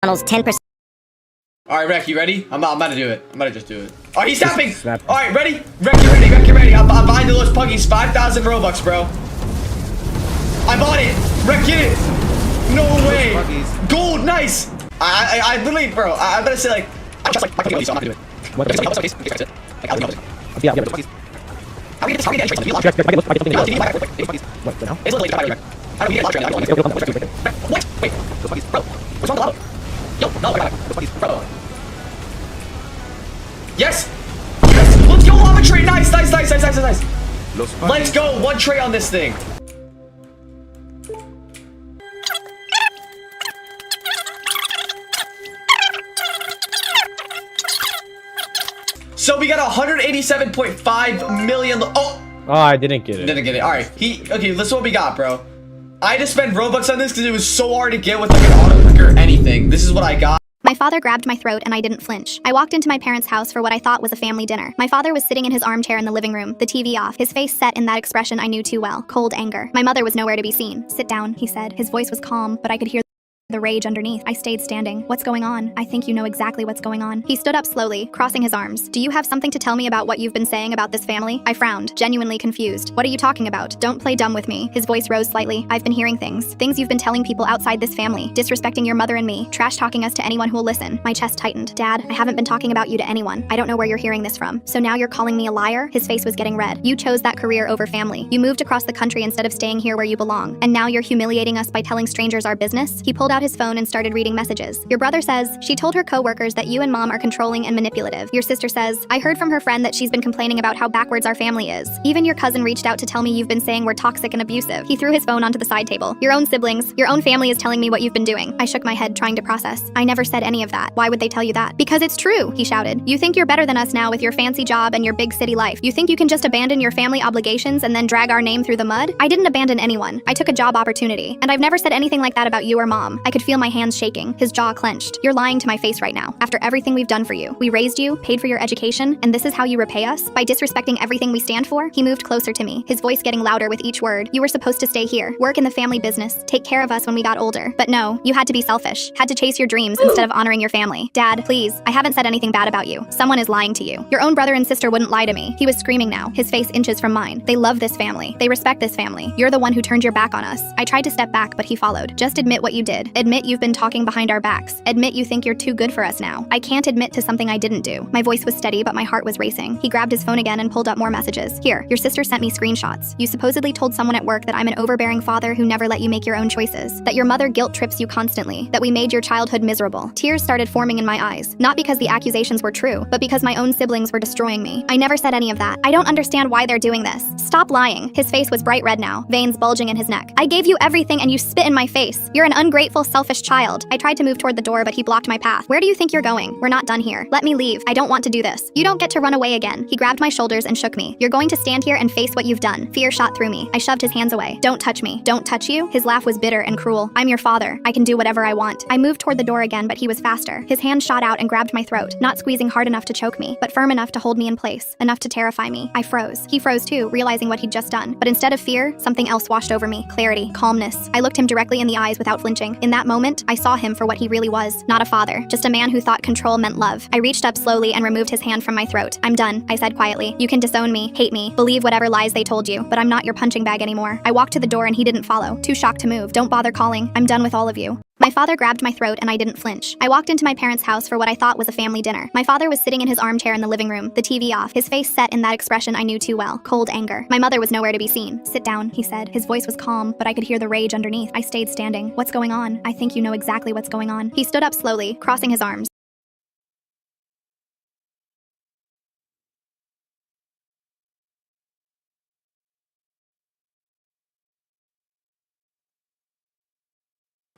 10%. Alright, Rek, you ready? I'm about to do it. I'm about to just do it. Oh, he's snapping! Alright, ready? Rek, you ready? Rek, you ready? I'm buying the Los Puggies. 5,000 Robux, bro. I bought it! Rek, get it! No way! Gold, nice! I literally, bro, I'm gonna say, like, I trust, like, my community, so I'm not gonna do it. What? Like, I'll get this. How do we get this? How do we get entry? What, now? It's literally Rek. How do we get launch right now? What? Wait. Bro, what's wrong with the lava? Yo, no, I got it. Bro. Yes! Yes! Let's go, lava tree! Nice! Let's go! One tray on this thing. So we got 187.5 million. Oh, I didn't get it. All right. Okay, this is what we got, bro. I had to spend Robux on this because it was so hard to get with like an auto click or anything. This is what I got. My father grabbed my throat and I didn't flinch. I walked into my parents' house for what I thought was a family dinner. My father was sitting in his armchair in the living room, the TV off, his face set in that expression I knew too well, cold anger. My mother was nowhere to be seen. "Sit down," he said. His voice was calm, but I could hear The rage underneath. I stayed standing. What's going on? I think you know exactly what's going on. He stood up slowly, crossing his arms. Do you have something to tell me about what you've been saying about this family? I frowned, genuinely confused. What are you talking about? Don't play dumb with me. His voice rose slightly. I've been hearing things you've been telling people outside this family, disrespecting your mother and me, trash-talking us to anyone who will listen. My chest tightened. Dad, I haven't been talking about you to anyone. I don't know where you're hearing this from. So now you're calling me a liar? His face was getting red. You chose that career over family. You moved across the country instead of staying here where you belong. And now you're humiliating us by telling strangers our business? He pulled out his phone and started reading messages. Your brother says, she told her coworkers that you and mom are controlling and manipulative. Your sister says, I heard from her friend that she's been complaining about how backwards our family is. Even your cousin reached out to tell me you've been saying we're toxic and abusive. He threw his phone onto the side table. Your own siblings, your own family is telling me what you've been doing. I shook my head, trying to process. I never said any of that. Why would they tell you that? Because it's true, he shouted. You think you're better than us now with your fancy job and your big city life. You think you can just abandon your family obligations and then drag our name through the mud? I didn't abandon anyone. I took a job opportunity. And I've never said anything like that about you or mom. I could feel my hands shaking, his jaw clenched. You're lying to my face right now. After everything we've done for you. We raised you, paid for your education, and this is how you repay us? By disrespecting everything we stand for? He moved closer to me, his voice getting louder with each word. You were supposed to stay here, work in the family business, take care of us when we got older. But no, you had to be selfish, had to chase your dreams instead of honoring your family. Dad, please, I haven't said anything bad about you. Someone is lying to you. Your own brother and sister wouldn't lie to me. He was screaming now, his face inches from mine. They love this family. They respect this family. You're the one who turned your back on us. I tried to step back, but he followed. Just admit what you did. Admit you've been talking behind our backs. Admit you think you're too good for us now. I can't admit to something I didn't do. My voice was steady, but my heart was racing. He grabbed his phone again and pulled up more messages. Here, your sister sent me screenshots. You supposedly told someone at work that I'm an overbearing father who never let you make your own choices. That your mother guilt trips you constantly. That we made your childhood miserable. Tears started forming in my eyes. Not because the accusations were true, but because my own siblings were destroying me. I never said any of that. I don't understand why they're doing this. Stop lying. His face was bright red now, veins bulging in his neck. I gave you everything and you spit in my face. You're an ungrateful, selfish child. I tried to move toward the door, but he blocked my path. Where do you think you're going? We're not done here. Let me leave. I don't want to do this. You don't get to run away again. He grabbed my shoulders and shook me. You're going to stand here and face what you've done. Fear shot through me. I shoved his hands away. Don't touch me. Don't touch you? His laugh was bitter and cruel. I'm your father. I can do whatever I want. I moved toward the door again, but he was faster. His hand shot out and grabbed my throat, not squeezing hard enough to choke me, but firm enough to hold me in place, enough to terrify me. I froze. He froze too, realizing what he'd just done. But instead of fear, something else washed over me. Clarity, calmness. I looked him directly in the eyes without flinching. In that moment, I saw him for what he really was. Not a father, just a man who thought control meant love. I reached up slowly and removed his hand from my throat. I'm done, I said quietly. You can disown me, hate me, believe whatever lies they told you, but I'm not your punching bag anymore. I walked to the door and he didn't follow, too shocked to move. Don't bother calling. I'm done with all of you. My father grabbed my throat and I didn't flinch. I walked into my parents' house for what I thought was a family dinner. My father was sitting in his armchair in the living room, the TV off, his face set in that expression I knew too well, cold anger. My mother was nowhere to be seen. Sit down, he said. His voice was calm, but I could hear the rage underneath. I stayed standing. What's going on? I think you know exactly what's going on. He stood up slowly, crossing his arms.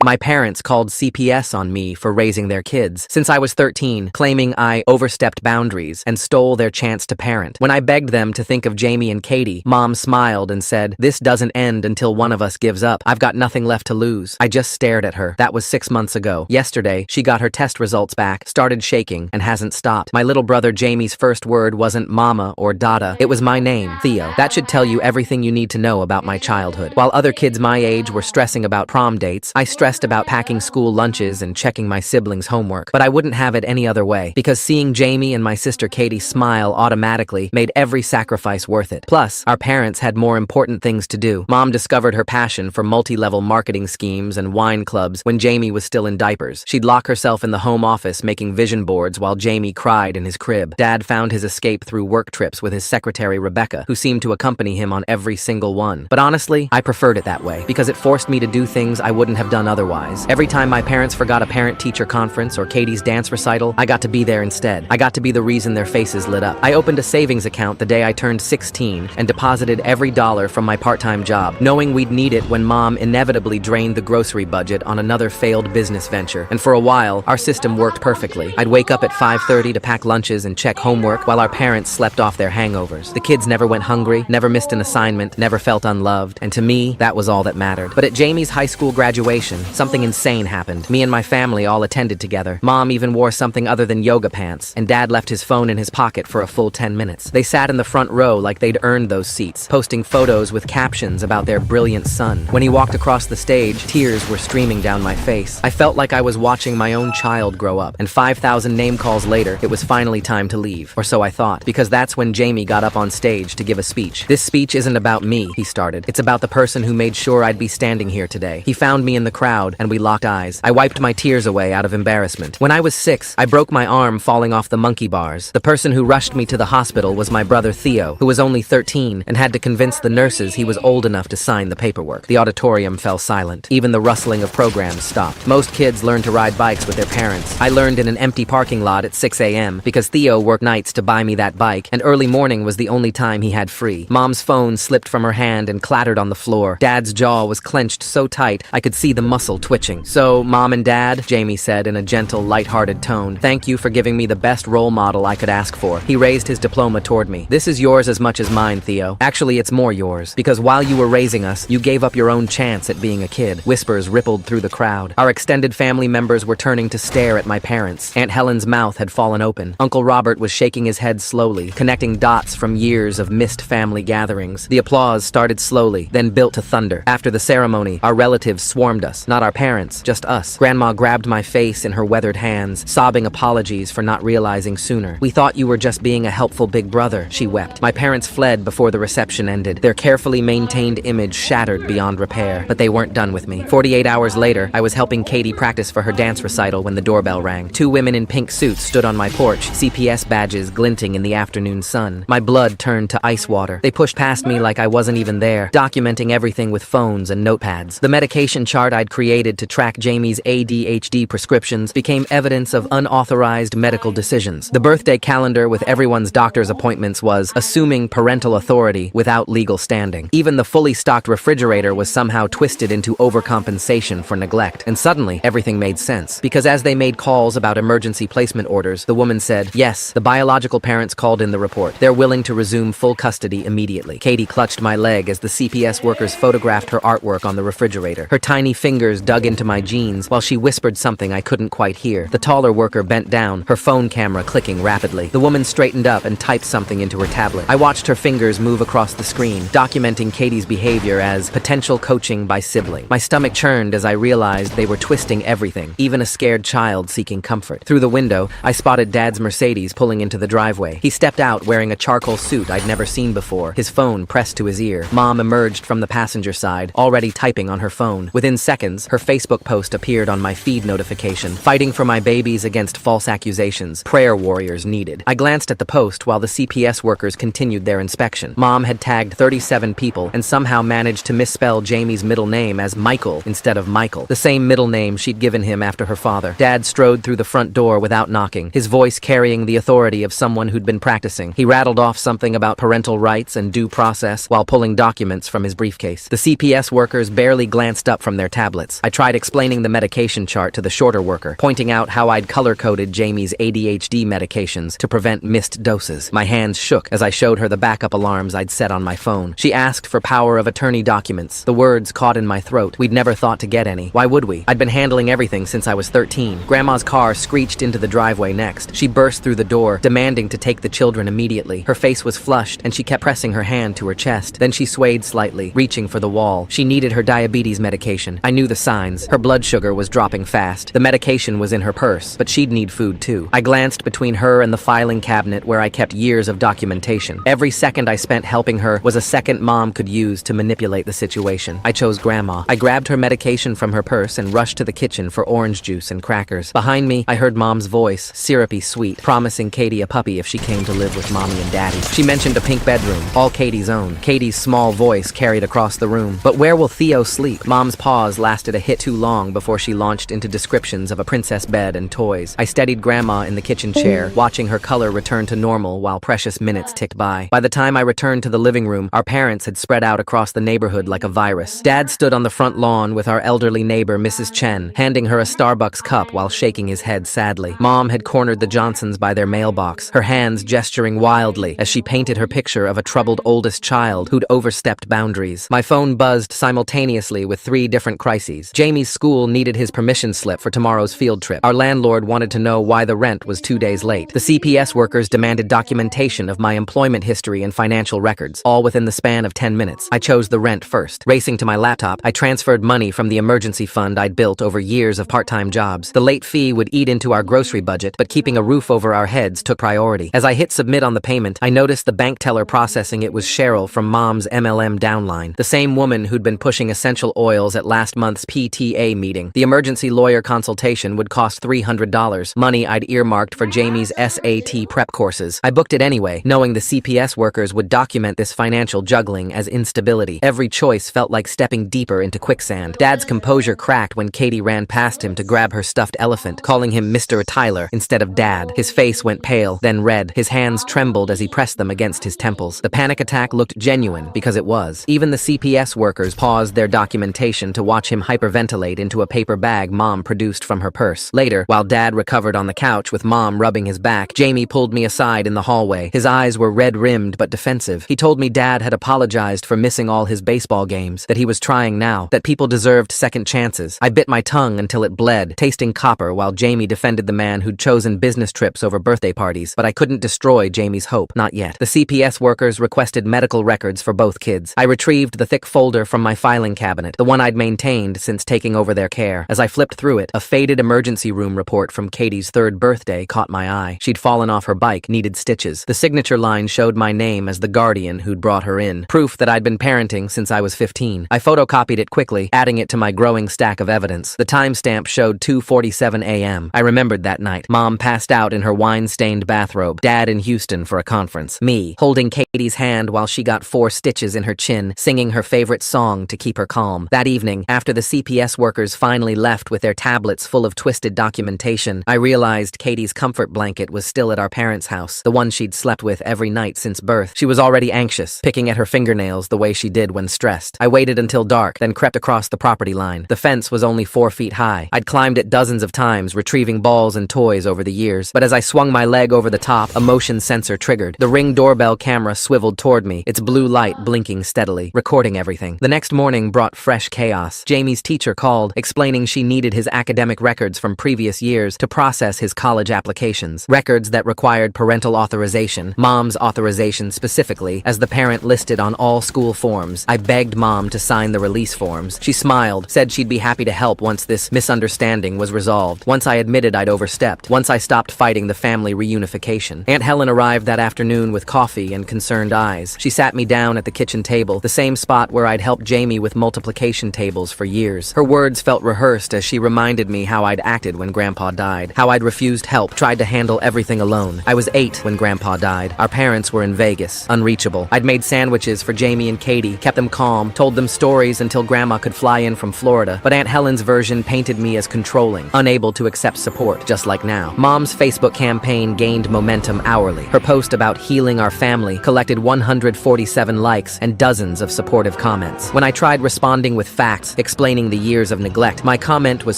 My parents called CPS on me for raising their kids since I was 13, claiming I overstepped boundaries and stole their chance to parent. When I begged them to think of Jamie and Katie, Mom smiled and said, "This doesn't end until one of us gives up. I've got nothing left to lose." I just stared at her. That was 6 months ago. Yesterday, she got her test results back, started shaking, and hasn't stopped. My little brother Jamie's first word wasn't mama or dada. It was my name, Theo. That should tell you everything you need to know about my childhood. While other kids my age were stressing about prom dates, I stressed about packing school lunches and checking my siblings' homework. But I wouldn't have it any other way, because seeing Jamie and my sister Katie smile automatically made every sacrifice worth it. Plus, our parents had more important things to do. Mom discovered her passion for multi-level marketing schemes and wine clubs when Jamie was still in diapers. She'd lock herself in the home office making vision boards while Jamie cried in his crib. Dad found his escape through work trips with his secretary Rebecca, who seemed to accompany him on every single one. But honestly, I preferred it that way, because it forced me to do things I wouldn't have done otherwise. Every time my parents forgot a parent-teacher conference or Katie's dance recital, I got to be there instead. I got to be the reason their faces lit up. I opened a savings account the day I turned 16 and deposited every dollar from my part-time job, knowing we'd need it when Mom inevitably drained the grocery budget on another failed business venture. And for a while, our system worked perfectly. I'd wake up at 5:30 to pack lunches and check homework while our parents slept off their hangovers. The kids never went hungry, never missed an assignment, never felt unloved, and to me, that was all that mattered. But at Jamie's high school graduation, Something insane happened. Me and my family all attended together. Mom even wore something other than yoga pants, and Dad left his phone in his pocket for a full 10 minutes. They sat in the front row like they'd earned those seats, posting photos with captions about their brilliant son. When he walked across the stage, tears were streaming down my face. I felt like I was watching my own child grow up, and 5,000 name calls later, it was finally time to leave. Or so I thought, because that's when Jamie got up on stage to give a speech. This speech isn't about me, he started. It's about the person who made sure I'd be standing here today. He found me in the crowd, and we locked eyes. I wiped my tears away out of embarrassment. When I was 6, I broke my arm falling off the monkey bars. The person who rushed me to the hospital was my brother Theo, who was only 13 and had to convince the nurses he was old enough to sign the paperwork. The auditorium fell silent. Even the rustling of programs stopped. Most kids learn to ride bikes with their parents. I learned in an empty parking lot at 6 a.m. because Theo worked nights to buy me that bike, and early morning was the only time he had free. Mom's phone slipped from her hand and clattered on the floor. Dad's jaw was clenched so tight I could see the muscle twitching. "So, Mom and Dad," Jamie said in a gentle, light-hearted tone, "thank you for giving me the best role model I could ask for." He raised his diploma toward me. "This is yours as much as mine, Theo. Actually, it's more yours, because while you were raising us, you gave up your own chance at being a kid." Whispers rippled through the crowd. Our extended family members were turning to stare at my parents. Aunt Helen's mouth had fallen open. Uncle Robert was shaking his head slowly, connecting dots from years of missed family gatherings. The applause started slowly, then built to thunder. After the ceremony, our relatives swarmed us, not our parents, just us. Grandma grabbed my face in her weathered hands, sobbing apologies for not realizing sooner. "We thought you were just being a helpful big brother," she wept. My parents fled before the reception ended, their carefully maintained image shattered beyond repair. But they weren't done with me. 48 hours later, I was helping Katie practice for her dance recital when the doorbell rang. 2 women in pink suits stood on my porch, CPS badges glinting in the afternoon sun. My blood turned to ice water. They pushed past me like I wasn't even there, documenting everything with phones and notepads. The medication chart I'd created to track Jamie's ADHD prescriptions became evidence of unauthorized medical decisions. The birthday calendar with everyone's doctor's appointments was assuming parental authority without legal standing. Even the fully stocked refrigerator was somehow twisted into overcompensation for neglect. And suddenly, everything made sense. Because as they made calls about emergency placement orders, the woman said, "Yes, the biological parents called in the report. They're willing to resume full custody immediately." Katie clutched my leg as the CPS workers photographed her artwork on the refrigerator. Her tiny fingers dug into my jeans while she whispered something I couldn't quite hear. The taller worker bent down, her phone camera clicking rapidly. The woman straightened up and typed something into her tablet. I watched her fingers move across the screen, documenting Katie's behavior as potential coaching by sibling. My stomach churned as I realized they were twisting everything, even a scared child seeking comfort. Through the window, I spotted Dad's Mercedes pulling into the driveway. He stepped out wearing a charcoal suit I'd never seen before, his phone pressed to his ear. Mom emerged from the passenger side, already typing on her phone. Within seconds, her Facebook post appeared on my feed notification, "Fighting for my babies against false accusations. Prayer warriors needed." I glanced at the post while the CPS workers continued their inspection. Mom had tagged 37 people and somehow managed to misspell Jamie's middle name as Michael instead of Michael, the same middle name she'd given him after her father. Dad strode through the front door without knocking, his voice carrying the authority of someone who'd been practicing. He rattled off something about parental rights and due process while pulling documents from his briefcase. The CPS workers barely glanced up from their tablets. I tried explaining the medication chart to the shorter worker, pointing out how I'd color-coded Jamie's ADHD medications to prevent missed doses. My hands shook as I showed her the backup alarms I'd set on my phone. She asked for power of attorney documents. The words caught in my throat. We'd never thought to get any. Why would we? I'd been handling everything since I was 13. Grandma's car screeched into the driveway next. She burst through the door, demanding to take the children immediately. Her face was flushed, and she kept pressing her hand to her chest. Then she swayed slightly, reaching for the wall. She needed her diabetes medication. I knew the signs. Her blood sugar was dropping fast. The medication was in her purse, but she'd need food too. I glanced between her and the filing cabinet where I kept years of documentation. Every second I spent helping her was a second Mom could use to manipulate the situation. I chose Grandma. I grabbed her medication from her purse and rushed to the kitchen for orange juice and crackers. Behind me, I heard Mom's voice, syrupy sweet, promising Katie a puppy if she came to live with Mommy and Daddy. She mentioned a pink bedroom, all Katie's own. Katie's small voice carried across the room. But where will Theo sleep? Mom's pause lasted a hit too long before she launched into descriptions of a princess bed and toys. I steadied Grandma in the kitchen chair, watching her color return to normal while precious minutes ticked by. By the time I returned to the living room, our parents had spread out across the neighborhood like a virus. Dad stood on the front lawn with our elderly neighbor, Mrs. Chen, handing her a Starbucks cup while shaking his head sadly. Mom had cornered the Johnsons by their mailbox, her hands gesturing wildly as she painted her picture of a troubled oldest child who'd overstepped boundaries. My phone buzzed simultaneously with 3 different crises. groceries. Jamie's school needed his permission slip for tomorrow's field trip. Our landlord wanted to know why the rent was 2 days late. The CPS workers demanded documentation of my employment history and financial records, all within the span of 10 minutes. I chose the rent first. Racing to my laptop, I transferred money from the emergency fund I'd built over years of part-time jobs. The late fee would eat into our grocery budget, but keeping a roof over our heads took priority. As I hit submit on the payment, I noticed the bank teller processing it was Cheryl from Mom's MLM downline, the same woman who'd been pushing essential oils at last month's PTA meeting. The emergency lawyer consultation would cost $300, money I'd earmarked for Jamie's SAT prep courses. I booked it anyway, knowing the CPS workers would document this financial juggling as instability. Every choice felt like stepping deeper into quicksand. Dad's composure cracked when Katie ran past him to grab her stuffed elephant, calling him Mr. Tyler instead of Dad. His face went pale, then red. His hands trembled as he pressed them against his temples. The panic attack looked genuine, because it was. Even the CPS workers paused their documentation to watch him hyperventilate into a paper bag Mom produced from her purse. Later, while Dad recovered on the couch with Mom rubbing his back, Jamie pulled me aside in the hallway. His eyes were red-rimmed but defensive. He told me Dad had apologized for missing all his baseball games, that he was trying now, that people deserved second chances. I bit my tongue until it bled, tasting copper while Jamie defended the man who'd chosen business trips over birthday parties, but I couldn't destroy Jamie's hope. Not yet. The CPS workers requested medical records for both kids. I retrieved the thick folder from my filing cabinet, the one I'd maintained since taking over their care. As I flipped through it, a faded emergency room report from Katie's 3rd birthday caught my eye. She'd fallen off her bike, needed stitches. The signature line showed my name as the guardian who'd brought her in, proof that I'd been parenting since I was 15. I photocopied it quickly, adding it to my growing stack of evidence. The timestamp showed 2:47 a.m. I remembered that night. Mom passed out in her wine-stained bathrobe, Dad in Houston for a conference. Me, holding Katie's hand while she got 4 stitches in her chin, singing her favorite song to keep her calm. That evening, after the CPS workers finally left with their tablets full of twisted documentation, I realized Katie's comfort blanket was still at our parents' house, the one she'd slept with every night since birth. She was already anxious, picking at her fingernails the way she did when stressed. I waited until dark, then crept across the property line. The fence was only 4 feet high. I'd climbed it dozens of times, retrieving balls and toys over the years, but as I swung my leg over the top, a motion sensor triggered. The Ring doorbell camera swiveled toward me, its blue light blinking steadily, recording everything. The next morning brought fresh chaos. Jamie's teacher called, explaining she needed his academic records from previous years to process his college applications. Records that required parental authorization, Mom's authorization specifically, as the parent listed on all school forms. I begged Mom to sign the release forms. She smiled, said she'd be happy to help once this misunderstanding was resolved. Once I admitted I'd overstepped. Once I stopped fighting the family reunification. Aunt Helen arrived that afternoon with coffee and concerned eyes. She sat me down at the kitchen table, the same spot where I'd helped Jamie with multiplication tables for years. Her words felt rehearsed as she reminded me how I'd acted when Grandpa died, how I'd refused help, tried to handle everything alone. I was 8 when Grandpa died. Our parents were in Vegas, unreachable. I'd made sandwiches for Jamie and Katie, kept them calm, told them stories until Grandma could fly in from Florida, but Aunt Helen's version painted me as controlling, unable to accept support, just like now. Mom's Facebook campaign gained momentum hourly. Her post about healing our family collected 147 likes and dozens of supportive comments. When I tried responding with facts, explaining the years of neglect, my comment was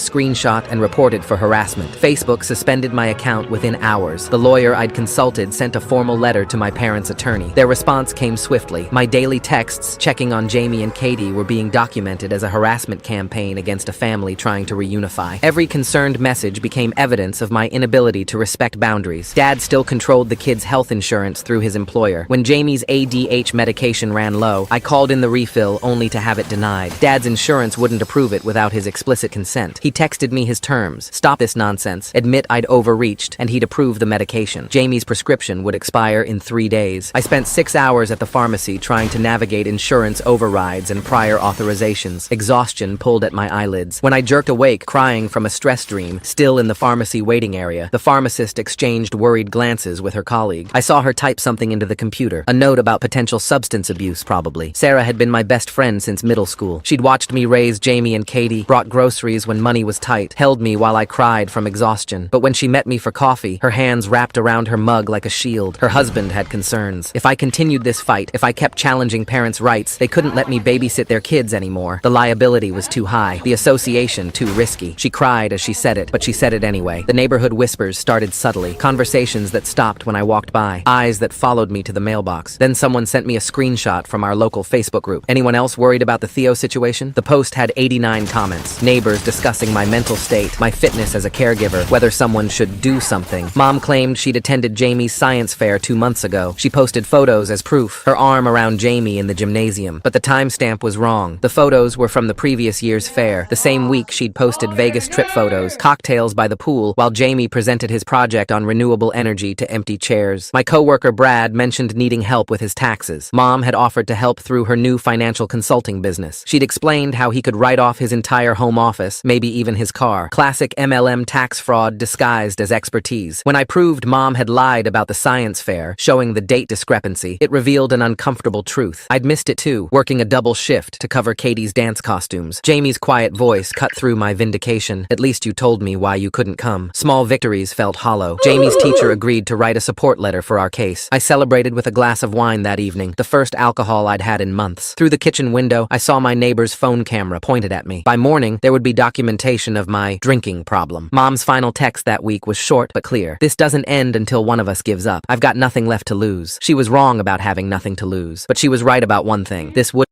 screenshot and reported for harassment. Facebook suspended my account within hours. The lawyer I'd consulted sent a formal letter to my parents' attorney. Their response came swiftly. My daily texts checking on Jamie and Katie were being documented as a harassment campaign against a family trying to reunify. Every concerned message became evidence of my inability to respect boundaries. Dad still controlled the kids' health insurance through his employer. When Jamie's ADH medication ran low, I called in the refill only to have it denied. Dad's insurance wouldn't approve it without his explicit consent. He texted me his terms. Stop this nonsense. Admit I'd overreached, and he'd approve the medication. Jamie's prescription would expire in 3 days. I spent 6 hours at the pharmacy trying to navigate insurance overrides and prior authorizations. Exhaustion pulled at my eyelids. When I jerked awake, crying from a stress dream, still in the pharmacy waiting area, the pharmacist exchanged worried glances with her colleague. I saw her type something into the computer. A note about potential substance abuse, probably. Sarah had been my best friend since middle school. She'd watched me raise Jamie and Katie, brought groceries when money was tight, held me while I cried from exhaustion. But when she met me for coffee, her hands wrapped around her mug like a shield. Her husband had concerns. If I continued this fight, if I kept challenging parents' rights, they couldn't let me babysit their kids anymore. The liability was too high, the association too risky. She cried as she said it, but she said it anyway. The neighborhood whispers started subtly, conversations that stopped when I walked by, eyes that followed me to the mailbox. Then someone sent me a screenshot from our local Facebook group. Anyone else worried about the Theo situation? The post had 80 89 comments. Neighbors discussing my mental state, my fitness as a caregiver, whether someone should do something. Mom claimed she'd attended Jamie's science fair 2 months ago. She posted photos as proof, her arm around Jamie in the gymnasium. But the timestamp was wrong. The photos were from the previous year's fair. The same week she'd posted Vegas trip photos, cocktails by the pool, while Jamie presented his project on renewable energy to empty chairs. My coworker Brad mentioned needing help with his taxes. Mom had offered to help through her new financial consulting business. She'd explained how he could write off his entire home office, maybe even his car. Classic MLM tax fraud disguised as expertise. When I proved Mom had lied about the science fair, showing the date discrepancy, it revealed an uncomfortable truth. I'd missed it too, working a double shift to cover Katie's dance costumes. Jamie's quiet voice cut through my vindication. At least you told me why you couldn't come. Small victories felt hollow. Jamie's teacher agreed to write a support letter for our case. I celebrated with a glass of wine that evening, the first alcohol I'd had in months. Through the kitchen window, I saw my neighbor's phone camera pointed at me. By morning, there would be documentation of my drinking problem. Mom's final text that week was short but clear. This doesn't end until one of us gives up. I've got nothing left to lose. She was wrong about having nothing to lose, but she was right about one thing. This would.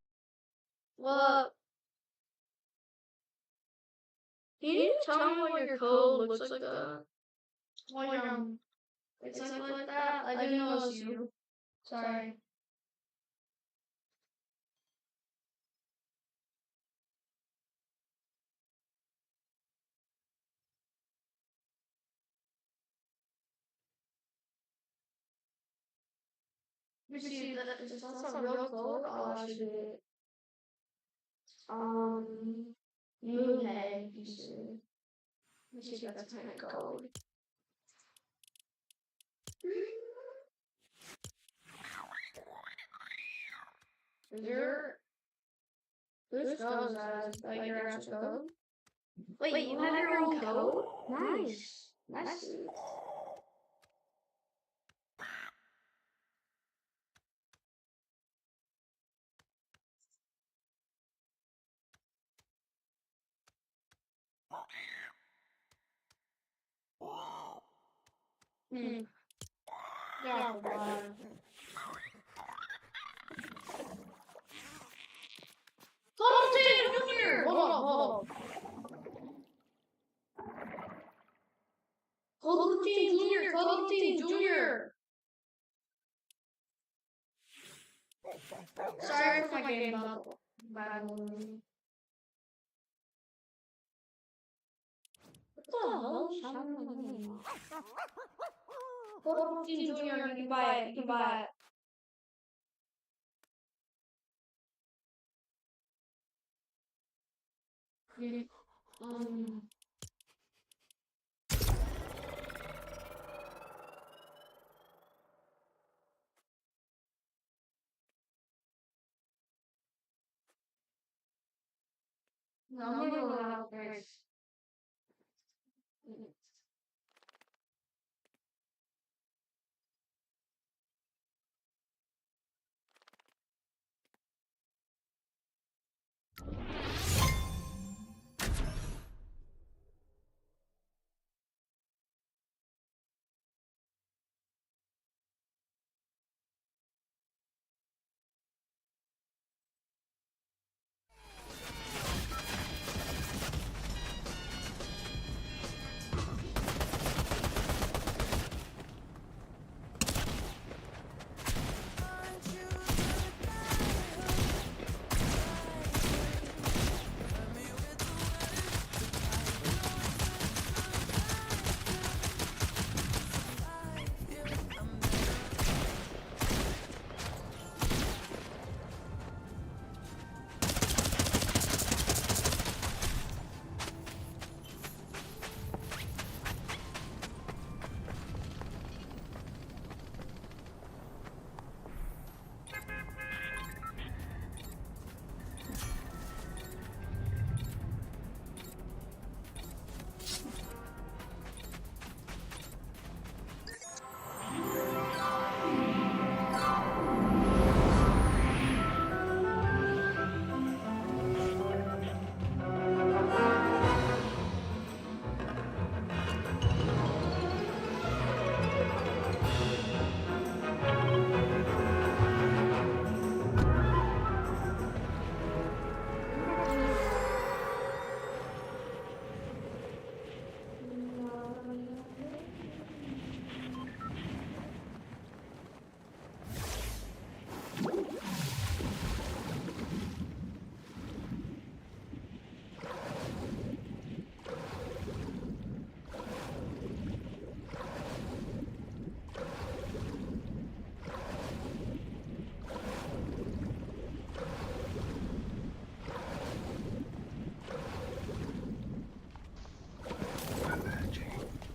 Well, can you tell me what your code looks like that? Like, exactly like that? I didn't know it was you. Sorry. Let me see, that's a real code? I'll actually do it. Moonhead, you see. Let me see if that's kind of code. Whose code is that? Is that your actual code? Wait, you have your own code? Nice. Nice. Yeah, Cuddleton Junior! Hold on. Cuddleton Junior! Sorry for my game bubble. What the hell is happening with my game? Cuddleton Junior, you can buy it. No, I'm gonna go out first.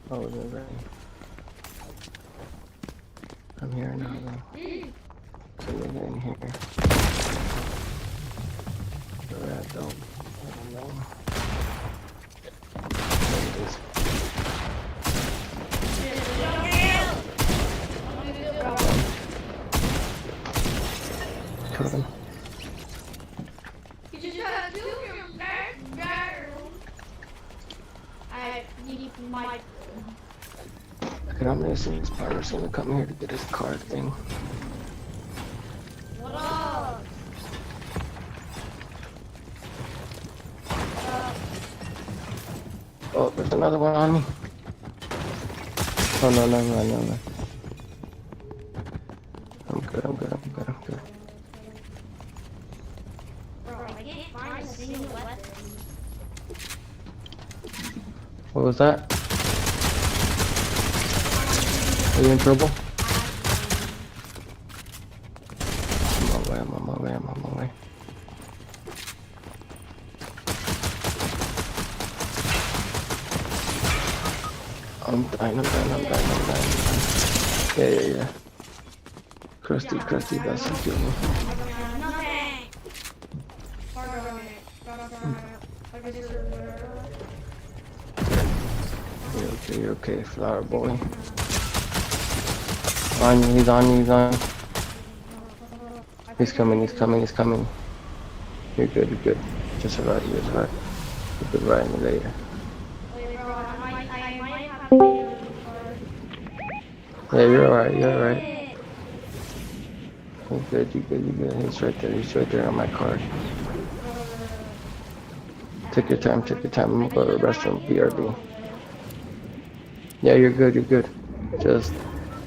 Oh, is it ready? I'm here now, though. So you're in here. Where at, though? I don't know. There it is. Killed him. You just gotta do your better. I need my. Okay, I'm gonna see this partner's gonna come here to get his card thing. What up? Oh, there's another one on me. Oh, no. I'm good. Bro, I can't find a single weapon. What was that? Are you in trouble? I'm on my way. I'm dying. Yeah. Krusty, that's a good one. Nothing. You're okay, flower boy. On you, he's on you. He's coming. You're good. Just alright. You could ride me later. Yeah, you're alright. You're good. He's right there on my card. Take your time. I'm gonna go to the restroom, BRB. Yeah, you're good. Just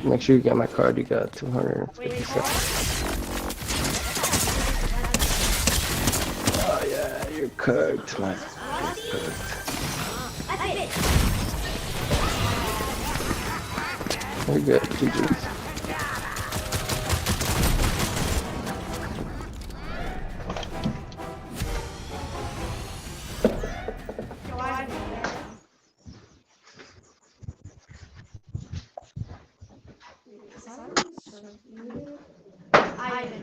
make sure you get my card. You got 250 seconds. Oh yeah, you're cooked, man. You're cooked. You're good, GG's. Ivan.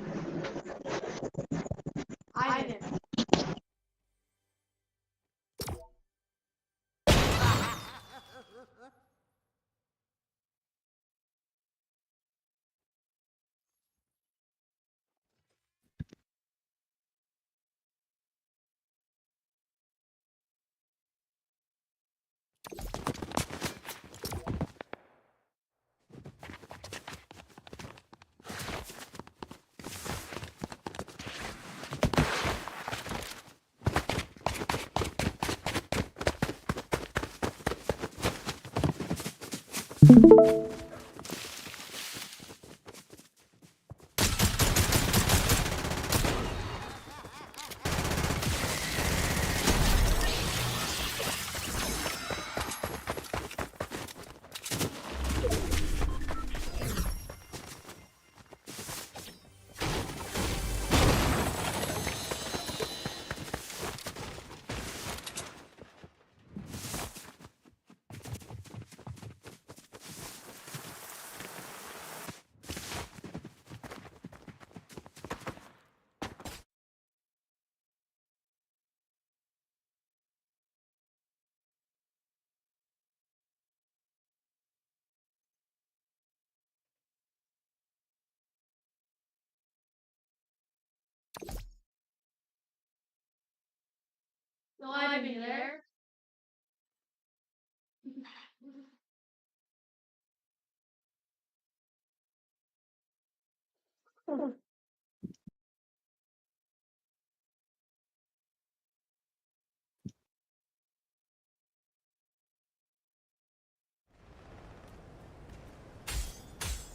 No, Ivan, you there?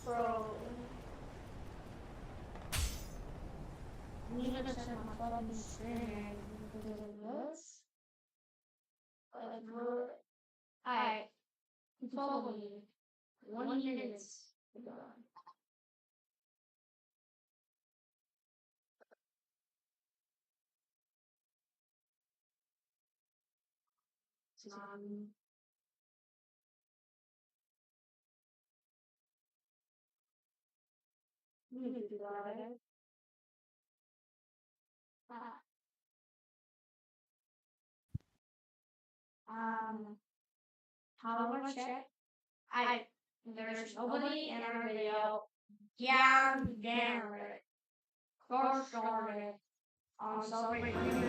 Bro. You need to check my fucking screen because of this. Like, bro. Alright. Follow me. 1 minute. How much check? There's nobody in our video. Yeah, damn it. First started on celebrating.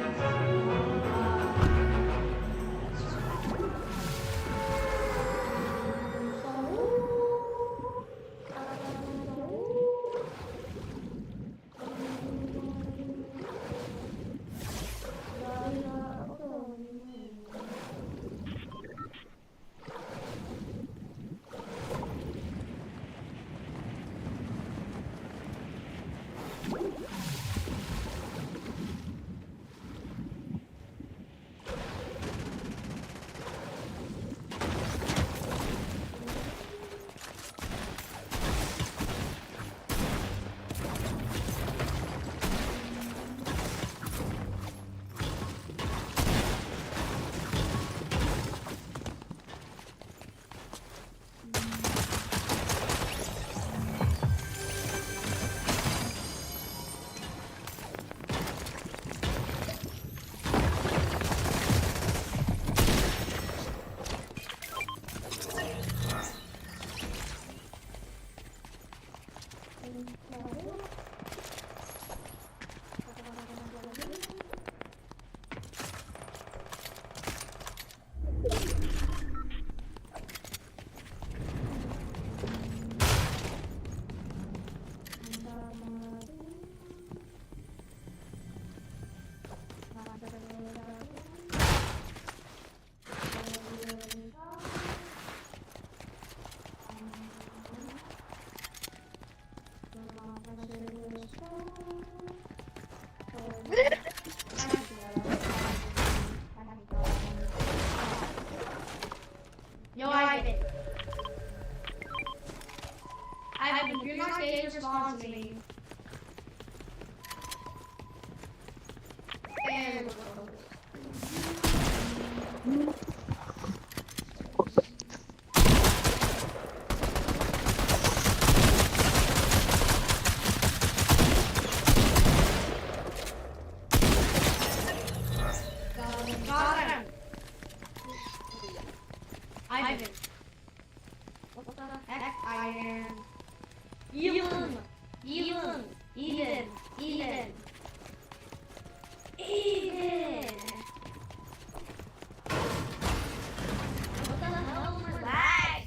Yo, Ivan. Ivan, you're not getting response to me. And got him. Ivan. What the heck, Ivan? Eden. Eden. Eden. Eden. Eden. What the hell was that?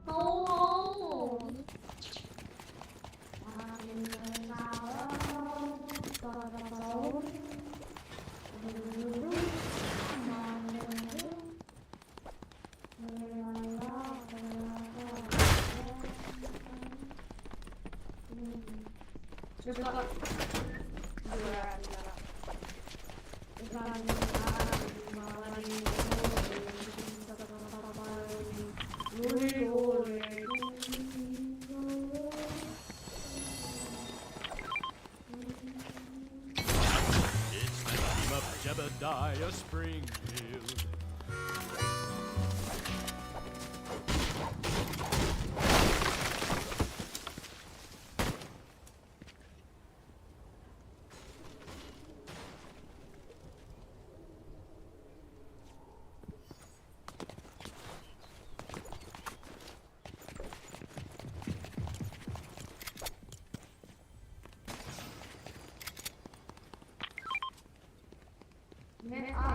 Oh. Jebediah Springfield.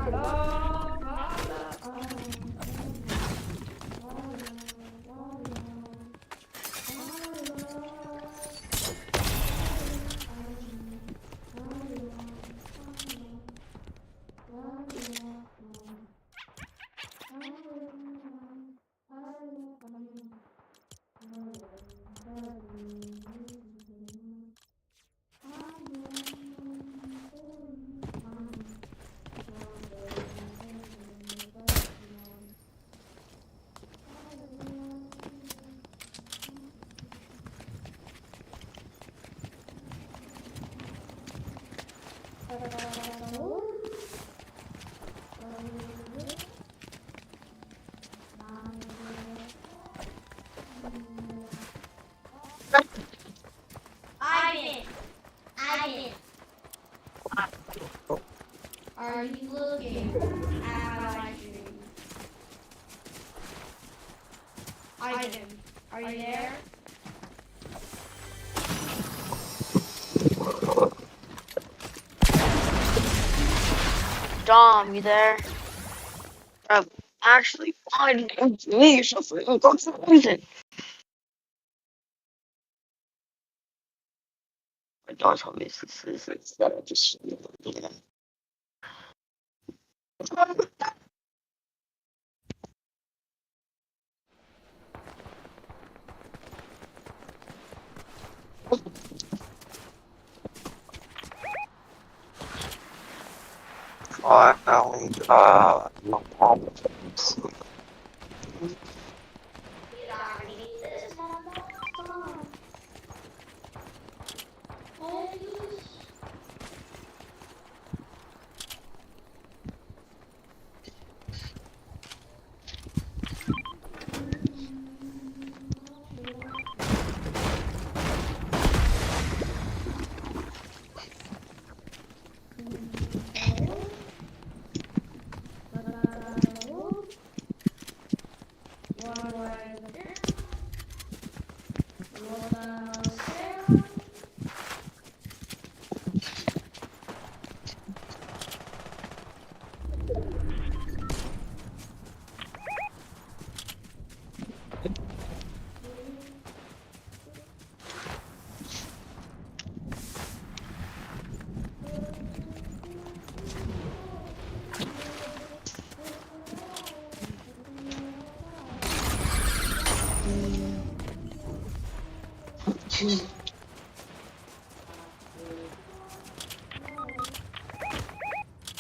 Hello. Ivan. Are you looking at my stream? Ivan, are you there? Dom, you there? I'm actually fine. Me or something. I'm going for reason. My dog told me it's better just. Yeah. No problem.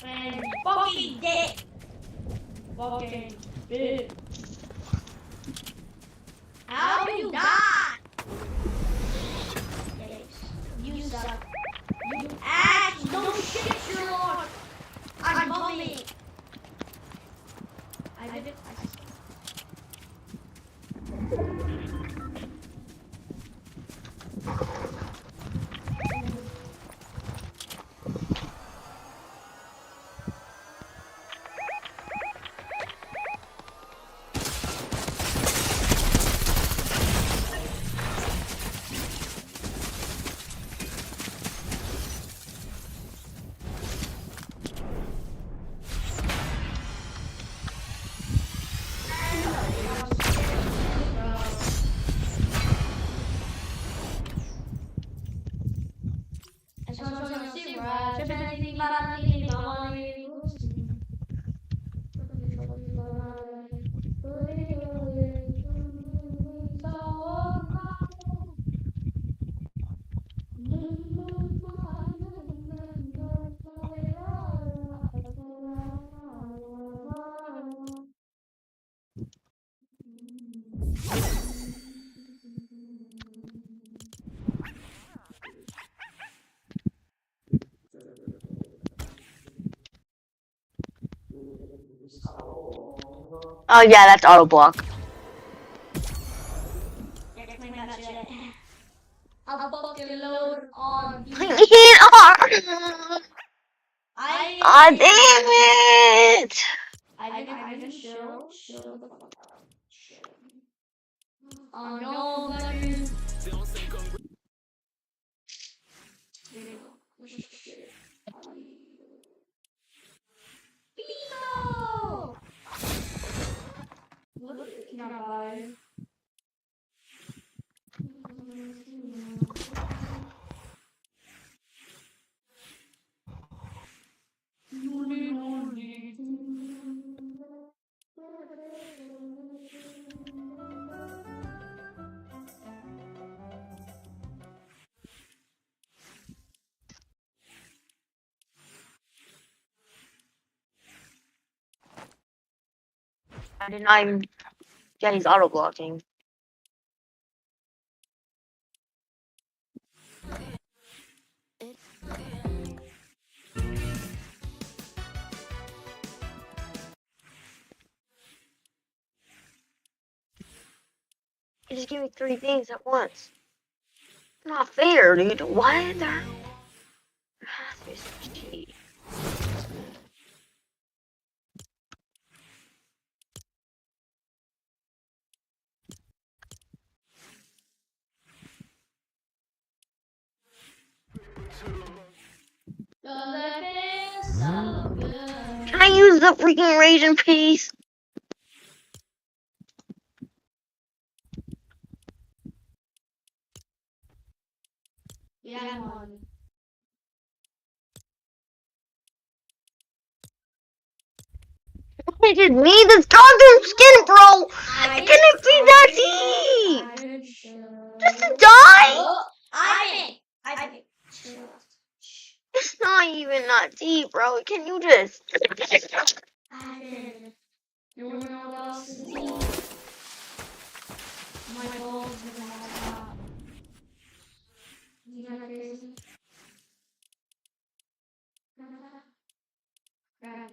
And fucking dick. Fucking bitch. How do you die? You suck. You ass. No shit, Sherlock. I'm bumming. I did it. Oh yeah, that's auto block. I'll fucking load on. Ah, damn it! I can show the fuck out. Oh no, Blackbeard. Pino! Look, not buy. I did not even. Yeah, he's auto blocking. You just give me 3 things at once. Not fair, dude. What? There has to be some cheat. Can I use the freaking raisin piece? Yeah, one. I just need this goddamn skin, bro! I couldn't be that deep! Just die! I think. It's not even that deep, bro. Can you just... You wanna know what else is deep? My balls are all out. You know crazy? Grab.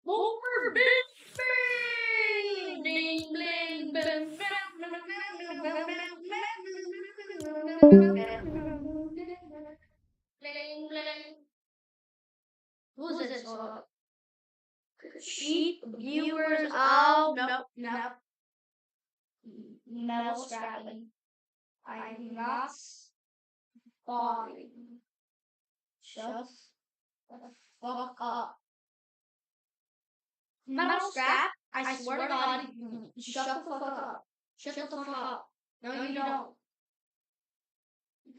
Over bing bing ding bling bing bling bling. Who's this for? Sheep viewers. Oh nope. Metal strapping. I'm not boring. Shut the fuck up. Metal strap, I swear to God, shut the fuck up. Shut the fuck up. No, you don't.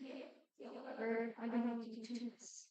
Yeah, whatever. I don't know what you do this.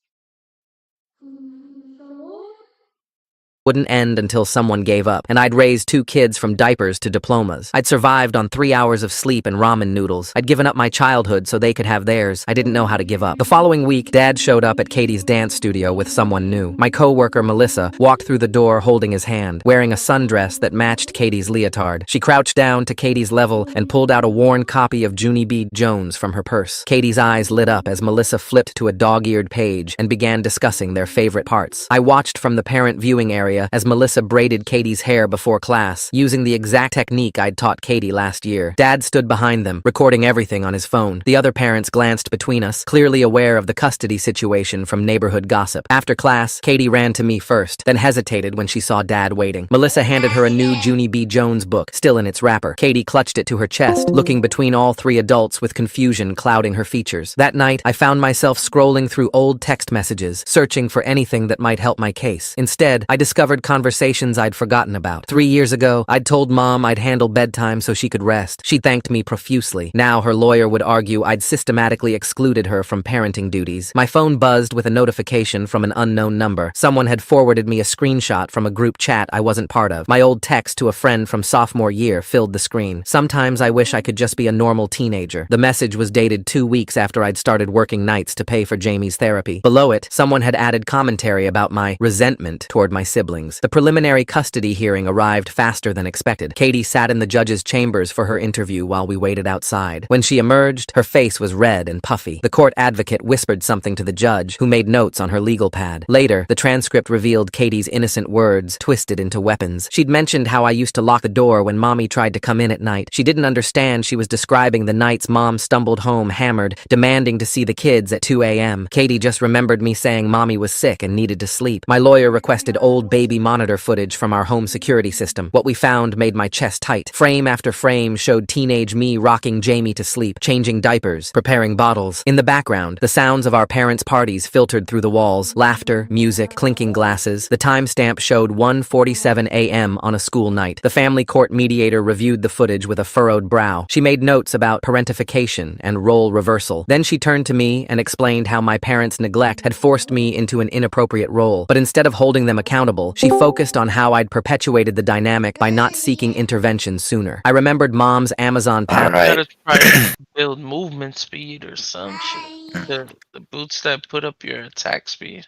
Wouldn't end until someone gave up, and I'd raised 2 kids from diapers to diplomas. I'd survived on 3 hours of sleep and ramen noodles. I'd given up my childhood so they could have theirs. I didn't know how to give up. The following week, Dad showed up at Katie's dance studio with someone new. My co-worker, Melissa, walked through the door holding his hand, wearing a sundress that matched Katie's leotard. She crouched down to Katie's level and pulled out a worn copy of Junie B. Jones from her purse. Katie's eyes lit up as Melissa flipped to a dog-eared page and began discussing their favorite parts. I watched from the parent viewing area as Melissa braided Katie's hair before class, using the exact technique I'd taught Katie last year. Dad stood behind them, recording everything on his phone. The other parents glanced between us, clearly aware of the custody situation from neighborhood gossip. After class, Katie ran to me first, then hesitated when she saw Dad waiting. Melissa handed her a new Junie B. Jones book, still in its wrapper. Katie clutched it to her chest, looking between all 3 adults with confusion clouding her features. That night, I found myself scrolling through old text messages, searching for anything that might help my case. Instead, I discovered conversations I'd forgotten about. 3 years ago, I'd told Mom I'd handle bedtime so she could rest. She thanked me profusely. Now her lawyer would argue I'd systematically excluded her from parenting duties. My phone buzzed with a notification from an unknown number. Someone had forwarded me a screenshot from a group chat I wasn't part of. My old text to a friend from sophomore year filled the screen. Sometimes I wish I could just be a normal teenager. The message was dated 2 weeks after I'd started working nights to pay for Jamie's therapy. Below it, someone had added commentary about my resentment toward my siblings. The preliminary custody hearing arrived faster than expected. Katie sat in the judge's chambers for her interview while we waited outside. When she emerged, her face was red and puffy. The court advocate whispered something to the judge, who made notes on her legal pad. Later, the transcript revealed Katie's innocent words twisted into weapons. She'd mentioned how I used to lock the door when Mommy tried to come in at night. She didn't understand she was describing the nights Mom stumbled home hammered, demanding to see the kids at 2 a.m. Katie just remembered me saying Mommy was sick and needed to sleep. My lawyer requested old baby monitor footage from our home security system. What we found made my chest tight. Frame after frame showed teenage me rocking Jamie to sleep, changing diapers, preparing bottles. In the background, the sounds of our parents' parties filtered through the walls. Laughter, music, clinking glasses. The timestamp showed 1:47 a.m. on a school night. The family court mediator reviewed the footage with a furrowed brow. She made notes about parentification and role reversal. Then she turned to me and explained how my parents' neglect had forced me into an inappropriate role. But instead of holding them accountable, She focused on how I'd perpetuated the dynamic by not seeking intervention sooner. I remembered Mom's Amazon pack. Alright. Gotta try to build movement speed or some shit. The boots that put up your attack speed.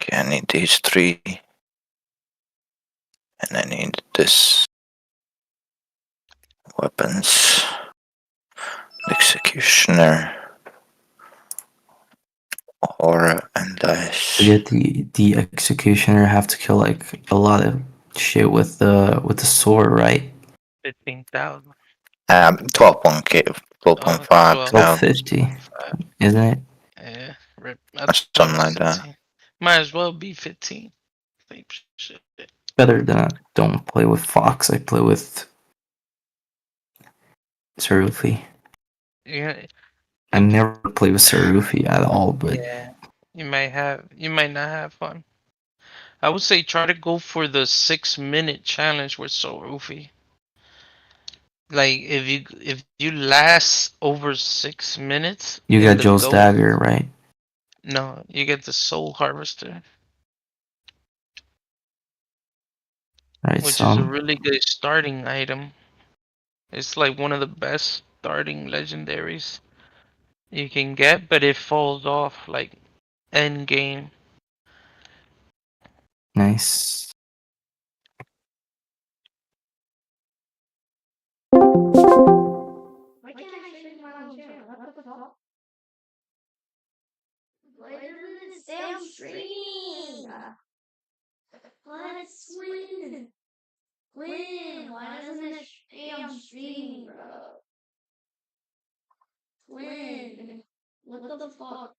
Okay, I need these 3. And I need this. Weapons. Executioner. Aura and dice. To get the executioner, have to kill like a lot of shit with the sword, right? 15,000. 12.k, 12.5 1250, 50, isn't it? Yeah, rip. something like that. 15. Might as well be 15. Same shit. Better than I don't play with Fox. I play with Sarufi. Yeah, I never play with Sarufi at all, but yeah. You might not have fun. I would say try to go for the 6-minute challenge with Sorufi. Like if you last over 6 minutes, you in got the Joe's goat- dagger, right? No, you get the Soul Harvester, Right, which is a some. really good starting item. It's like one of the best starting legendaries you can get, but it falls off like end game. Nice. Why can't I shake my own channel? What the fuck? Why doesn't it stay on stream? Let's win. Win. Why doesn't it stay on stream, bro? Win. What the fuck?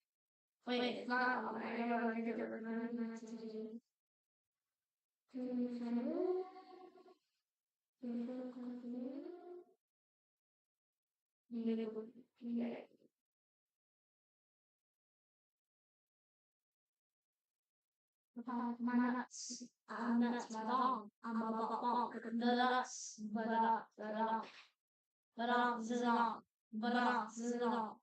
Wait, it's not on. I gotta get rid of it. My nuts. I'm nuts, my dong. I'm a bonk. The nuts. But zidong. But zidong.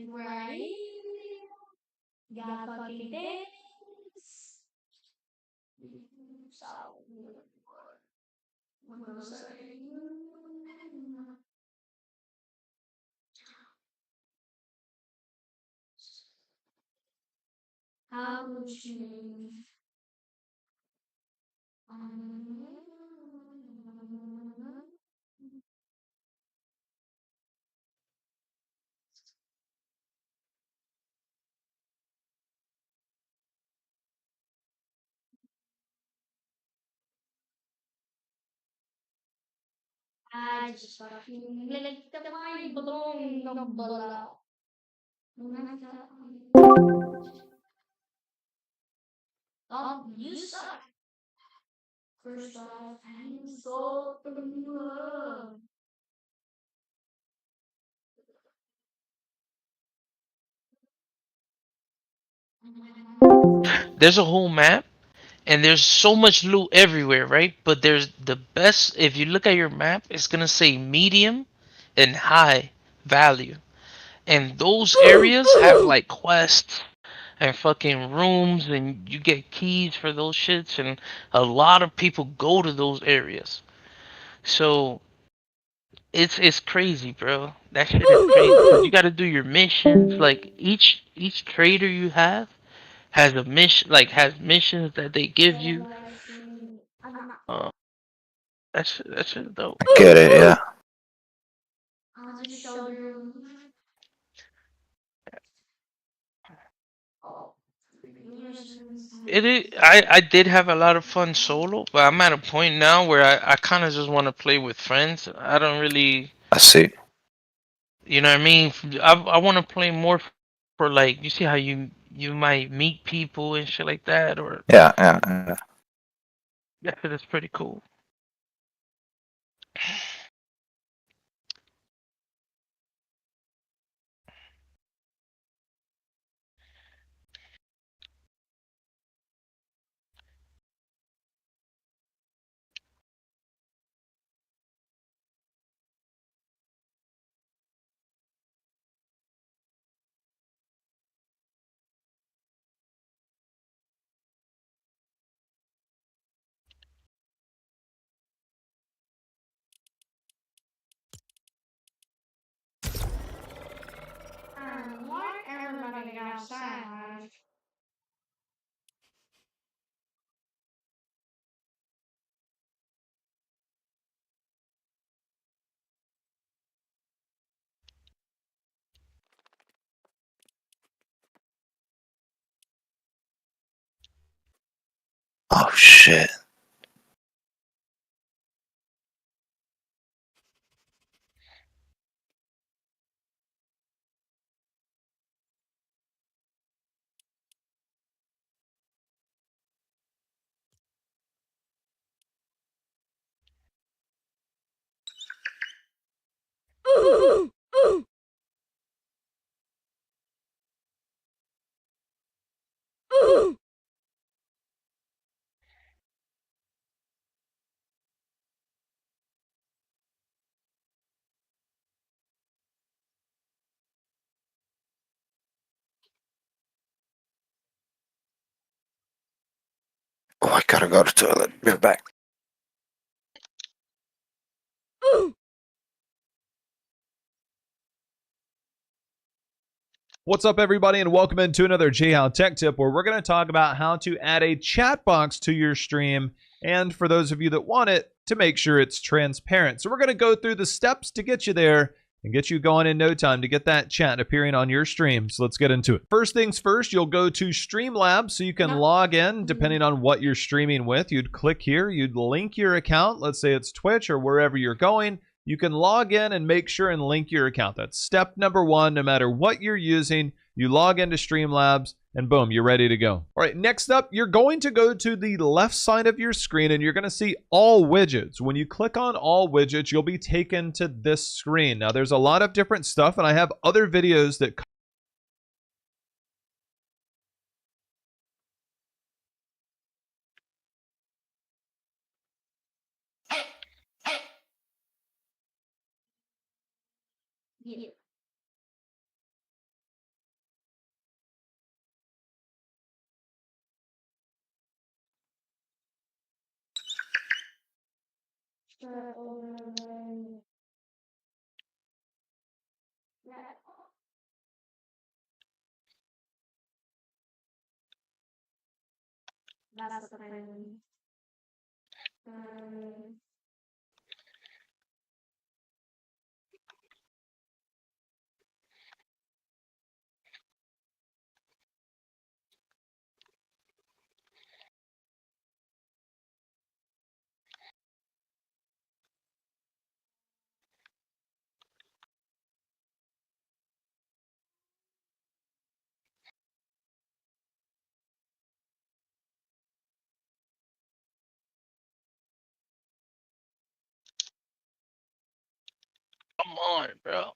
Right? Got fucking dance. So, what was I saying? How would you? I just fucking licked my balloon number. Oh, you suck. First off, I'm so There's a whole map, and there's so much loot everywhere, right? But there's the best. If you look at your map, it's gonna say medium and high value, and those areas have like quests and fucking rooms, and you get keys for those shits, and a lot of people go to those areas. So it's crazy, bro. That shit is crazy. 'Cause you gotta do your missions. Like each trader you have has a mission, like has missions that they give you. Uh, that's dope. I get it, yeah. I'll just show you. It is. I did have a lot of fun solo, but I'm at a point now where I kind of just want to play with friends. I don't really, I see. you know what I mean? I want to play more for like, you see how you might meet people and shit like that, or Yeah, yeah, yeah. yeah, that's pretty cool. Why everybody outside? Oh shit. Oh, I gotta go to the toilet. Be right back. What's up, everybody, and welcome into another JHow Tech Tip, where we're going to talk about how to add a chat box to your stream, and for those of you that want it, to make sure it's transparent. So we're going to go through the steps to get you there and get you going in no time to get that chat appearing on your stream. So let's get into it. First things first, you'll go to Streamlabs so you can log in depending on what you're streaming with. You'd click here, you'd link your account. Let's say it's Twitch or wherever you're going. You can log in and make sure and link your account. That's step number one. No matter what you're using, you log into Streamlabs and boom, you're ready to go. All right, next up, you're going to go to the left side of your screen and you're going to see all widgets. When you click on all widgets, you'll be taken to this screen. Now, there's a lot of different stuff, and I have other videos that Yeah. That's the thing. Come on, bro.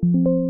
you.